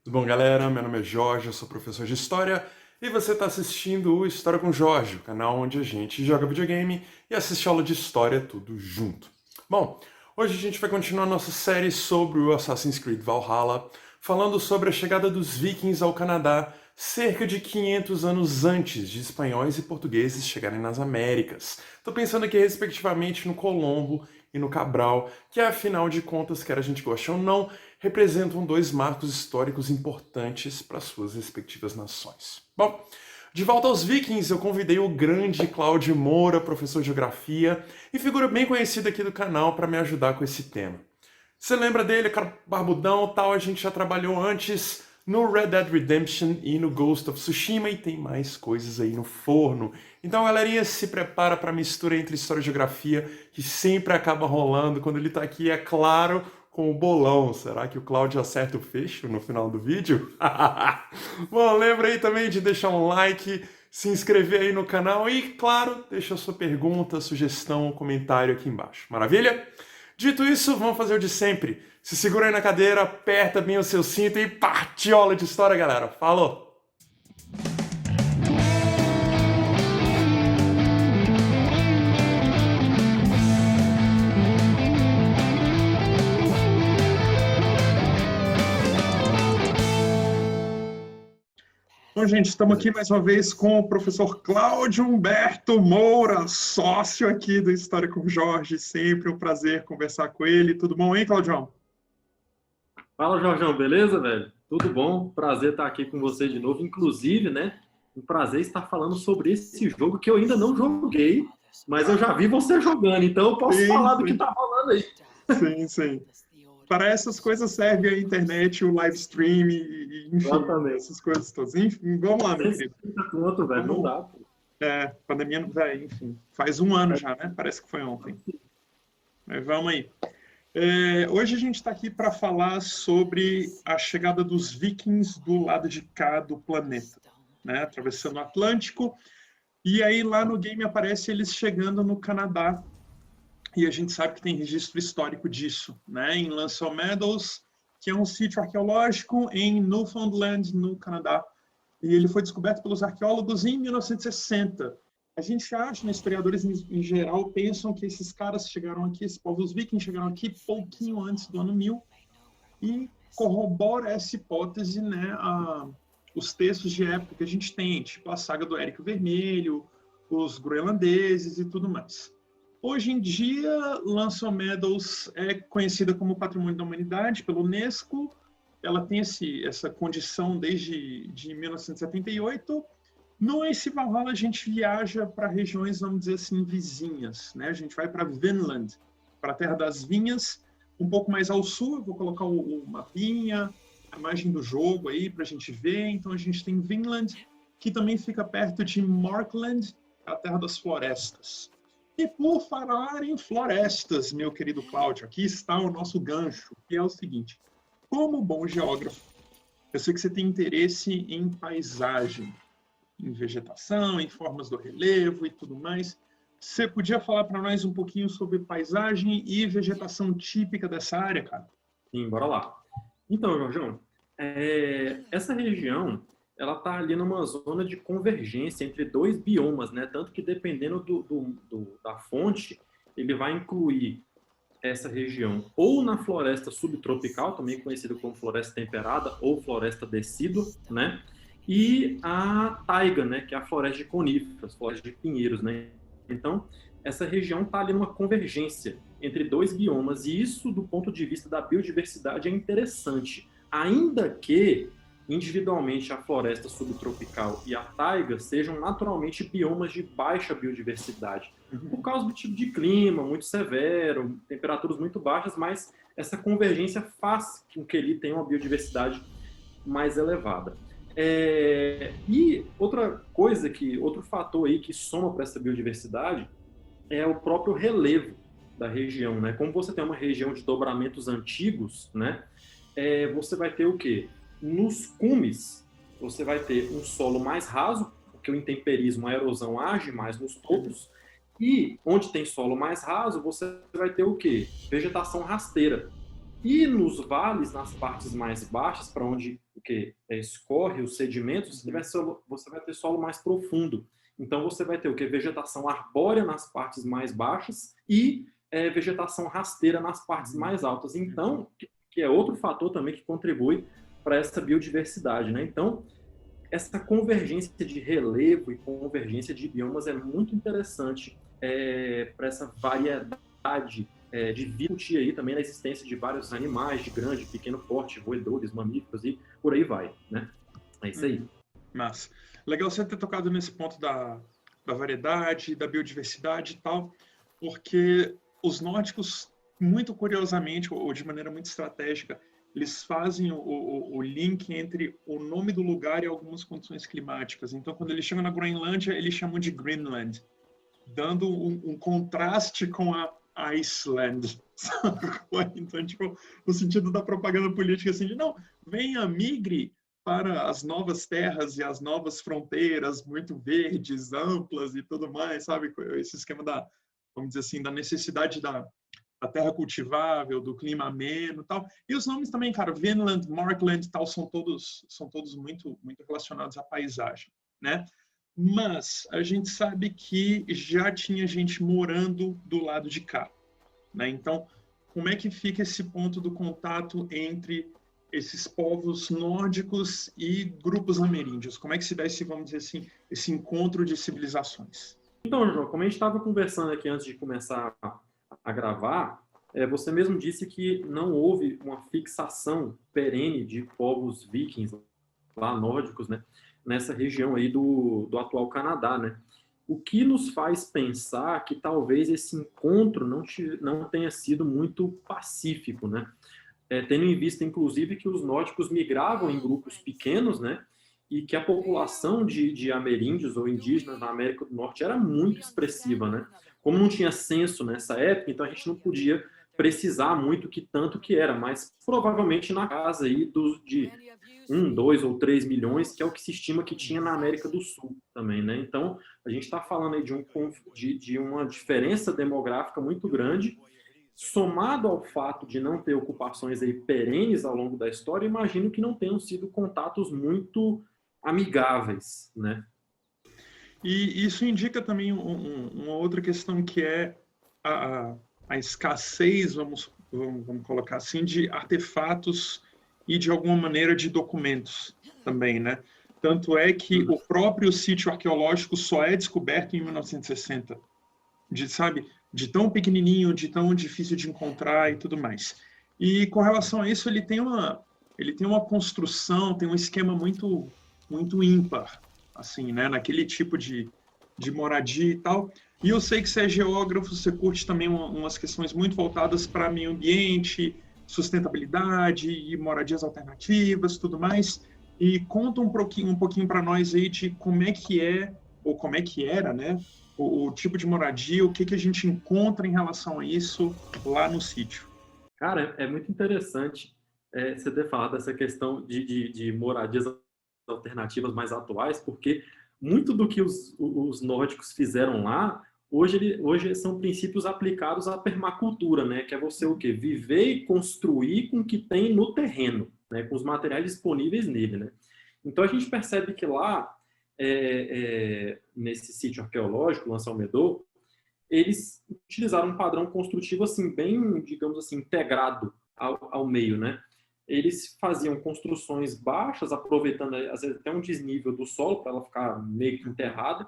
Tudo bom, galera? Meu nome é Jorge, eu sou professor de História e você está assistindo o História com Jorge, o canal onde a gente joga videogame e assiste aula de História tudo junto. Bom, hoje a gente vai continuar nossa série sobre o Assassin's Creed Valhalla, falando sobre a chegada dos vikings ao Canadá cerca de 500 anos antes de espanhóis e portugueses chegarem nas Américas. Estou pensando aqui respectivamente no Colombo e no Cabral, que afinal de contas, quer a gente goste ou não, representam dois marcos históricos importantes para suas respectivas nações. Bom, de volta aos Vikings, eu convidei o grande Cláudio Moura, professor de Geografia e figura bem conhecida aqui do canal, para me ajudar com esse tema. Você lembra dele, cara barbudão, tal, a gente já trabalhou antes no Red Dead Redemption e no Ghost of Tsushima e tem mais coisas aí no forno. Então, galerinha, se prepara para a mistura entre história e geografia, que sempre acaba rolando quando ele tá aqui, é claro, com o bolão. Será que o Cláudio acerta o fecho no final do vídeo? Bom, lembra aí também de deixar um like, se inscrever aí no canal e, claro, deixa a sua pergunta, sugestão, comentário aqui embaixo. Maravilha? Dito isso, vamos fazer o de sempre. Se segura aí na cadeira, aperta bem o seu cinto e partiola de história, galera. Falou! Bom, gente, estamos aqui mais uma vez com o professor Cláudio Humberto Moura, sócio aqui do História com Jorge. Sempre um prazer conversar com ele. Tudo bom, hein, Claudião? Fala, Jorgão, beleza, velho? Tudo bom? Prazer estar aqui com você de novo. Inclusive, né? Um prazer estar falando sobre esse jogo que eu ainda não joguei, mas eu já vi você jogando, então eu posso falar do que tá rolando aí. Sim, sim. Para essas coisas serve a internet, o live stream, enfim, Exatamente. essas coisas todas. Enfim, vamos lá, meu querido. Quanto, velho? Não dá, pô. Pandemia, velho, enfim, faz um ano já, né? Parece que foi ontem. Mas vamos aí. Hoje a gente está aqui para falar sobre a chegada dos vikings do lado de cá do planeta, né? Atravessando o Atlântico. E aí lá no game aparece eles chegando no Canadá. E a gente sabe que tem registro histórico disso, né? Em Lancel Meadows, que é um sítio arqueológico em Newfoundland, no Canadá. E ele foi descoberto pelos arqueólogos em 1960. A gente acha, né, historiadores em geral pensam que esses caras chegaram aqui, esses povos vikings chegaram aqui pouquinho antes do ano 1000 e corrobora essa hipótese, né, os textos de época que a gente tem, tipo a saga do Érico Vermelho, os groenlandeses e tudo mais. Hoje em dia, Lancel Meadows é conhecida como Patrimônio da Humanidade pela Unesco. Ela tem essa condição desde 1978. No Ace Valhalla, a gente viaja para regiões, vamos dizer assim, vizinhas, né? A gente vai para Vinland, para a Terra das Vinhas, um pouco mais ao sul. Eu vou colocar o mapinha, a imagem do jogo aí para a gente ver. Então, a gente tem Vinland, que também fica perto de Markland, a Terra das Florestas. E por falar em florestas, meu querido Cláudio, aqui está o nosso gancho, que é o seguinte. Como bom geógrafo, eu sei que você tem interesse em paisagem, em vegetação, em formas do relevo e tudo mais. Você podia falar para nós um pouquinho sobre paisagem e vegetação típica dessa área, cara? Sim, bora lá. Então, Jorgão, essa região, ela está ali numa zona de convergência entre dois biomas, né? Tanto que dependendo da fonte, ele vai incluir essa região ou na floresta subtropical, também conhecida como floresta temperada ou floresta decídua, né? E a taiga, né? Que é a floresta de coníferas, floresta de pinheiros, né? Então, essa região está ali numa convergência entre dois biomas e isso, do ponto de vista da biodiversidade, é interessante. Ainda que individualmente a floresta subtropical e a taiga sejam naturalmente biomas de baixa biodiversidade, por causa do tipo de clima muito severo, temperaturas muito baixas, mas essa convergência faz com que ele tenha uma biodiversidade mais elevada. E outra coisa, outro fator aí que soma para essa biodiversidade é o próprio relevo da região, né? Como você tem uma região de dobramentos antigos, né? Você vai ter o quê? Nos cumes, você vai ter um solo mais raso, porque o intemperismo, a erosão age mais nos topos, e onde tem solo mais raso, você vai ter o quê? Vegetação rasteira. E nos vales, nas partes mais baixas, para onde escorre os sedimentos, você vai ter solo mais profundo. Então, você vai ter vegetação arbórea nas partes mais baixas e vegetação rasteira nas partes mais altas. Então, que é outro fator também que contribui para essa biodiversidade, né? Então, essa convergência de relevo e convergência de biomas é muito interessante para essa variedade de vida aí também na existência de vários animais de grande, pequeno porte, roedores, mamíferos e por aí vai, né? É isso aí. Mas legal você ter tocado nesse ponto da variedade, da biodiversidade e tal, porque os nórdicos, muito curiosamente, ou de maneira muito estratégica, eles fazem o link entre o nome do lugar e algumas condições climáticas. Então, quando eles chegam na Groenlândia, eles chamam de Greenland, dando um contraste com a Iceland. Então, tipo, no sentido da propaganda política, assim, de não, venha, migre para as novas terras e as novas fronteiras muito verdes, amplas e tudo mais, sabe? Esse esquema vamos dizer assim, da necessidade da terra cultivável, do clima ameno e tal. E os nomes também, cara, Vinland, Markland e tal, são todos muito, muito relacionados à paisagem, né? Mas a gente sabe que já tinha gente morando do lado de cá, né? Então, como é que fica esse ponto do contato entre esses povos nórdicos e grupos ameríndios? Como é que se dá esse, vamos dizer assim, esse encontro de civilizações? Então, João, como a gente estava conversando aqui antes de começar a gravar, você mesmo disse que não houve uma fixação perene de povos vikings lá nórdicos, né, nessa região aí do atual Canadá, né? O que nos faz pensar que talvez esse encontro não tenha sido muito pacífico, né? Tendo em vista, inclusive, que os nórdicos migravam em grupos pequenos, né? E que a população de ameríndios ou indígenas na América do Norte era muito expressiva, né? Como não tinha censo nessa época, então a gente não podia precisar muito tanto que era, mas provavelmente na casa aí de 1, 2 ou 3 milhões, que é o que se estima que tinha na América do Sul também, né? Então, a gente está falando aí de uma diferença demográfica muito grande, somado ao fato de não ter ocupações aí perenes ao longo da história, imagino que não tenham sido contatos muito amigáveis, né? E isso indica também uma outra questão que é a escassez, vamos colocar assim, de artefatos e, de alguma maneira, de documentos também, né? Tanto é que o próprio sítio arqueológico só é descoberto em 1960, de tão pequenininho, de tão difícil de encontrar e tudo mais. E com relação a isso, ele tem uma construção, tem um esquema muito ímpar, assim, né? Naquele tipo de moradia e tal. E eu sei que você é geógrafo, você curte também umas questões muito voltadas para meio ambiente, sustentabilidade e moradias alternativas, tudo mais. E conta um pouquinho para nós aí de como é que é, ou como é que era, né? O tipo de moradia, o que a gente encontra em relação a isso lá no sítio. Cara, é muito interessante você ter falado dessa questão de moradias alternativas mais atuais, porque muito do que os nórdicos fizeram lá, hoje são princípios aplicados à permacultura, né? Que é você o quê? Viver e construir com o que tem no terreno, né? Com os materiais disponíveis nele, né? Então a gente percebe que lá, nesse sítio arqueológico, L'Anse-aux-Meadows, eles utilizaram um padrão construtivo assim bem, digamos assim, integrado ao meio, né? Eles faziam construções baixas, aproveitando às vezes até um desnível do solo para ela ficar meio que enterrada,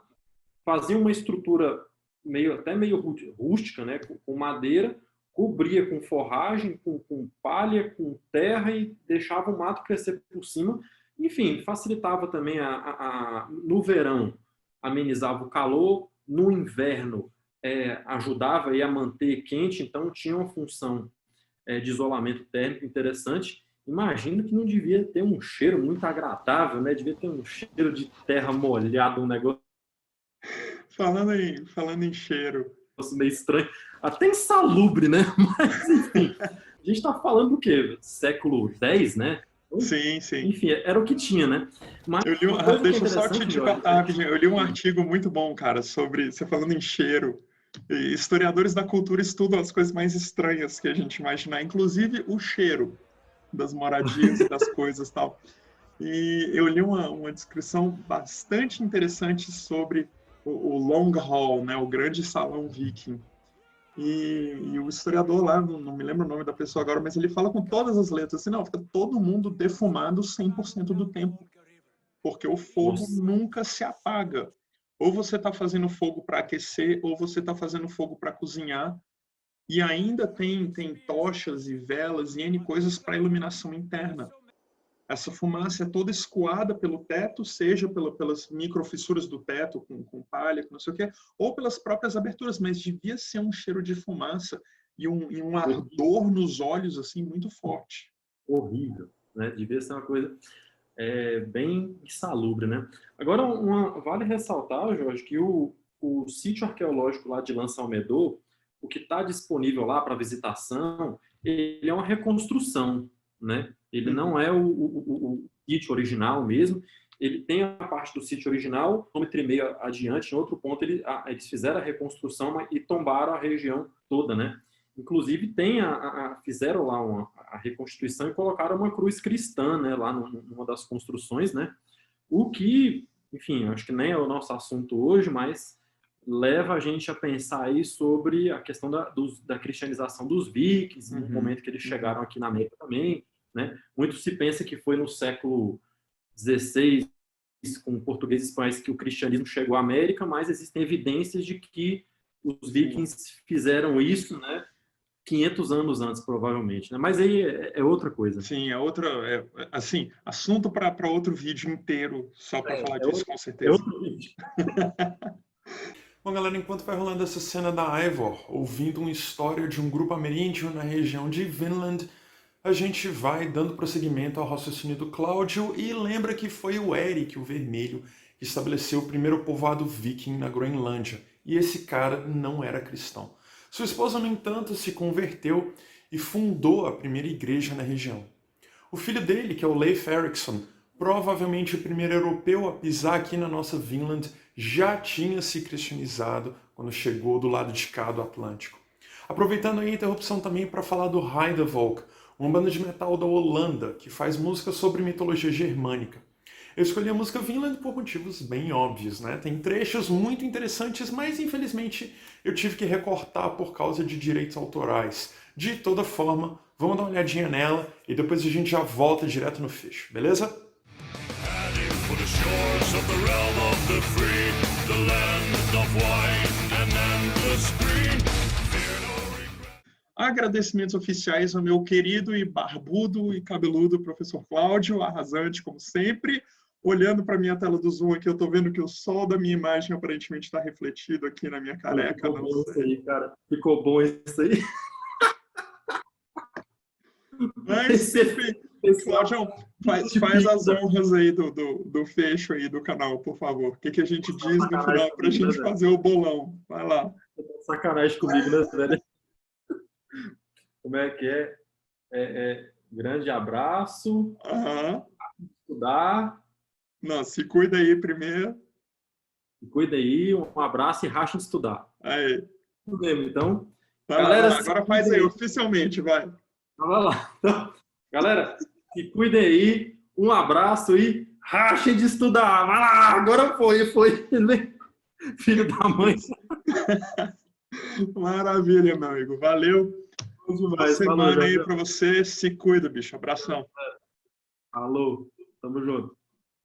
faziam uma estrutura até meio rústica, né, com madeira, cobria com forragem, com palha, com terra e deixava o mato crescer por cima. Enfim, facilitava também no verão, amenizava o calor, no inverno ajudava a manter quente, então tinha uma função de isolamento térmico interessante. Imagino que não devia ter um cheiro muito agradável, né? Devia ter um cheiro de terra molhada, um negócio Falando em cheiro. meio estranho, até insalubre, né? Mas, enfim, a gente está falando do quê? Século X, né? Sim, sim. Enfim, era o que tinha, né? Mas deixa eu só te cortar rapidinho. Eu li um artigo muito bom, cara, sobre você falando em cheiro. E historiadores da cultura estudam as coisas mais estranhas que a gente imaginar, inclusive o cheiro das moradias e das coisas e tal. E eu li uma descrição bastante interessante sobre o Long Hall, né, o grande salão viking. E o historiador lá, não me lembro o nome da pessoa agora, mas ele fala com todas as letras, assim, não, fica todo mundo defumado 100% do tempo, porque o fogo Nossa. nunca se apaga. Ou você está fazendo fogo para aquecer, ou você está fazendo fogo para cozinhar, e ainda tem tochas e velas e N coisas para iluminação interna. Essa fumaça é toda escoada pelo teto, seja pelas microfissuras do teto, com palha, com não sei o quê, ou pelas próprias aberturas, mas devia ser um cheiro de fumaça e um ardor nos olhos assim muito forte. Horrível, né? Devia ser uma coisa bem insalubre, né? Agora, vale ressaltar, Jorge, que o sítio arqueológico lá de Lançalmedô, o que está disponível lá para visitação, ele é uma reconstrução, né? Ele não é o sítio original mesmo. Ele tem a parte do sítio original, quilômetro e meio adiante, em outro ponto eles fizeram a reconstrução e tombaram a região toda, né? Inclusive fizeram lá a reconstituição e colocaram uma cruz cristã, né, lá numa das construções, né? O que, enfim, acho que nem é o nosso assunto hoje, mas leva a gente a pensar aí sobre a questão da cristianização dos vikings, no momento que eles chegaram aqui na América também, né? Muito se pensa que foi no século XVI, com portugueses e espanhóis, que o cristianismo chegou à América, mas existem evidências de que os vikings fizeram isso, né? 500 anos antes, provavelmente, né? Mas aí é outra coisa. Sim, assim, assunto para outro vídeo inteiro, só para falar disso, com certeza. É outro vídeo. Bom, galera, enquanto vai rolando essa cena da Eivor, ouvindo uma história de um grupo ameríndio na região de Vinland, a gente vai dando prosseguimento ao raciocínio do Cláudio e lembra que foi o Eric, o Vermelho, que estabeleceu o primeiro povoado viking na Groenlândia, e esse cara não era cristão. Sua esposa, no entanto, se converteu e fundou a primeira igreja na região. O filho dele, que é o Leif Erikson, provavelmente o primeiro europeu a pisar aqui na nossa Vinland, já tinha se cristianizado quando chegou do lado de cá do Atlântico. Aproveitando aí a interrupção também para falar do Heidevolk, uma banda de metal da Holanda que faz música sobre mitologia germânica. Eu escolhi a música Vinland por motivos bem óbvios, né? Tem trechos muito interessantes, mas infelizmente eu tive que recortar por causa de direitos autorais. De toda forma, vamos dar uma olhadinha nela e depois a gente já volta direto no fecho, beleza? Agradecimentos oficiais ao meu querido e barbudo e cabeludo professor Cláudio, arrasante como sempre. Olhando para a minha tela do Zoom aqui, eu estou vendo que o sol da minha imagem aparentemente está refletido aqui na minha careca. Ficou bom isso aí, cara. Ficou bom isso aí. Mas, Cláudio, faz as honras aí do fecho aí do canal, por favor. O que a gente diz no final para a gente fazer o bolão? Vai lá. Sacanagem comigo, né, velho? Como é que é? Grande abraço. Estudar. Não, se cuida aí primeiro. Se cuida aí, um abraço e racha de estudar. Aí. Então, galera, agora faz aí, oficialmente, vai. Vai lá. Então, galera, se cuidem aí, um abraço e rachem de estudar. Vai lá, agora foi. Filho da mãe. Maravilha, meu amigo. Valeu. Boa semana aí pra você. Se cuida, bicho. Abração. Alô. Tamo junto.